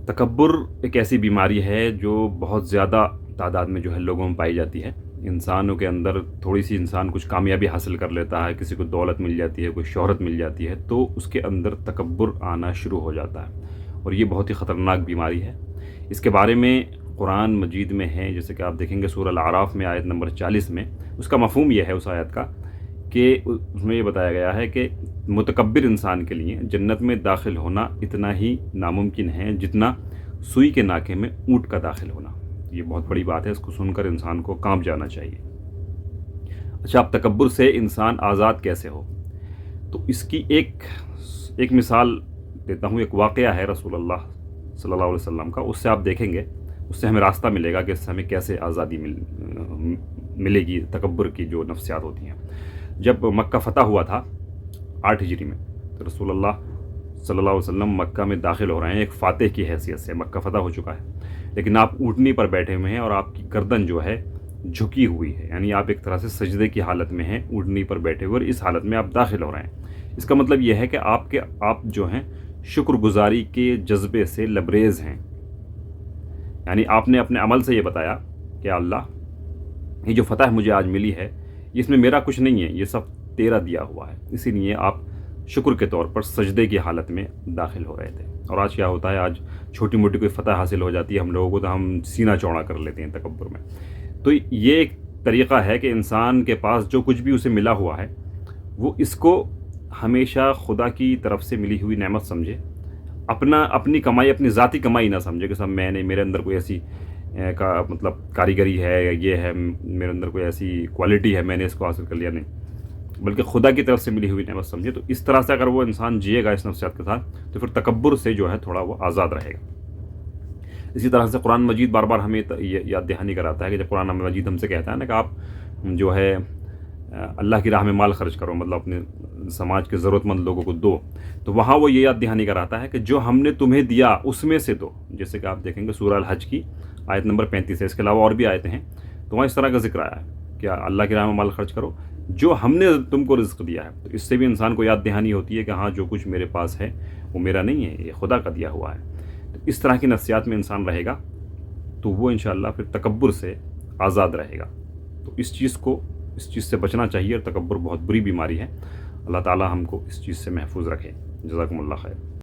تکبر ایک ایسی بیماری ہے جو بہت زیادہ تعداد میں جو ہے لوگوں میں پائی جاتی ہے۔ انسانوں کے اندر تھوڑی سی انسان کچھ کامیابی حاصل کر لیتا ہے، کسی کو دولت مل جاتی ہے، کوئی شہرت مل جاتی ہے، تو اس کے اندر تکبر آنا شروع ہو جاتا ہے، اور یہ بہت ہی خطرناک بیماری ہے۔ اس کے بارے میں قرآن مجید میں ہے، جیسے کہ آپ دیکھیں گے سورہ الاعراف میں آیت نمبر 40 میں، اس کا مفہوم یہ ہے اس آیت کا کہ اس میں یہ بتایا گیا ہے کہ متکبر انسان کے لیے جنت میں داخل ہونا اتنا ہی ناممکن ہے جتنا سوئی کے ناکے میں اونٹ کا داخل ہونا۔ یہ بہت بڑی بات ہے، اس کو سن کر انسان کو کانپ جانا چاہیے۔ اچھا، اب تکبر سے انسان آزاد کیسے ہو؟ تو اس کی ایک مثال دیتا ہوں۔ ایک واقعہ ہے رسول اللہ صلی اللہ علیہ وسلم کا، اس سے آپ دیکھیں گے، اس سے ہمیں راستہ ملے گا کہ اس سے ہمیں کیسے آزادی ملے گی تکبر کی جو نفسیات ہوتی ہیں۔ جب مکہ فتح ہوا تھا 8 ہجری میں، تو رسول اللہ صلی اللہ علیہ وسلم مکہ میں داخل ہو رہے ہیں ایک فاتح کی حیثیت سے۔ مکہ فتح ہو چکا ہے، لیکن آپ اونٹنی پر بیٹھے ہوئے ہیں اور آپ کی گردن جو ہے جھکی ہوئی ہے، یعنی آپ ایک طرح سے سجدے کی حالت میں ہیں، اونٹنی پر بیٹھے ہوئے، اور اس حالت میں آپ داخل ہو رہے ہیں۔ اس کا مطلب یہ ہے کہ آپ جو ہیں شکر گزاری کے جذبے سے لبریز ہیں، یعنی آپ نے اپنے عمل سے یہ بتایا کہ اللہ، یہ جو فتح مجھے آج ملی ہے، اس میں میرا کچھ نہیں ہے، یہ سب تیرا دیا ہوا ہے۔ اسی لیے آپ شکر کے طور پر سجدے کی حالت میں داخل ہو رہے تھے۔ اور آج کیا ہوتا ہے، آج چھوٹی موٹی کوئی فتح حاصل ہو جاتی ہے ہم لوگوں کو تو ہم سینہ چوڑا کر لیتے ہیں تکبر میں۔ تو یہ ایک طریقہ ہے کہ انسان کے پاس جو کچھ بھی اسے ملا ہوا ہے، وہ اس کو ہمیشہ خدا کی طرف سے ملی ہوئی نعمت سمجھے، اپنی کمائی، اپنی ذاتی کمائی نہ سمجھے کہ سب میں نے، میرے اندر کوئی ایسی مطلب کاریگری ہے، یا یہ ہے میرے اندر کوئی ایسی کوالٹی ہے، میں نے اس کو حاصل کر لیا، نہیں، بلکہ خدا کی طرف سے ملی ہوئی نعمت سمجھے۔ تو اس طرح سے اگر وہ انسان جیے گا اس نفسیات کے ساتھ، تو پھر تکبر سے جو ہے تھوڑا وہ آزاد رہے گا۔ اسی طرح سے قرآن مجید بار بار ہمیں یاد دہانی کراتا ہے کہ جب قرآن مجید ہم سے کہتا ہے نا کہ آپ جو ہے اللہ کی راہ میں مال خرچ کرو، مطلب اپنے سماج کے ضرورت مند لوگوں کو دو، تو وہاں وہ یہ یاد دہانی کراتا ہے کہ جو ہم نے تمہیں دیا اس میں سے دو۔ جیسے کہ آپ دیکھیں گے سورہ الحج کی آیت نمبر 35 ہے، اس کے علاوہ اور بھی آیتیں ہیں، تو وہاں اس طرح کا ذکر آیا ہے کہ اللہ کی راہ میں مال خرچ کرو جو ہم نے تم کو رزق دیا ہے۔ تو اس سے بھی انسان کو یاد دہانی ہوتی ہے کہ ہاں، جو کچھ میرے پاس ہے وہ میرا نہیں ہے، یہ خدا کا دیا ہوا ہے۔ تو اس طرح کی نفسیات میں انسان رہے گا تو وہ انشاءاللہ پھر تکبر سے آزاد رہے گا۔ تو اس چیز سے بچنا چاہیے، اور تکبر بہت بری بیماری ہے۔ اللہ تعالی ہم کو اس چیز سے محفوظ رکھے۔ جزاکم اللہ خیر۔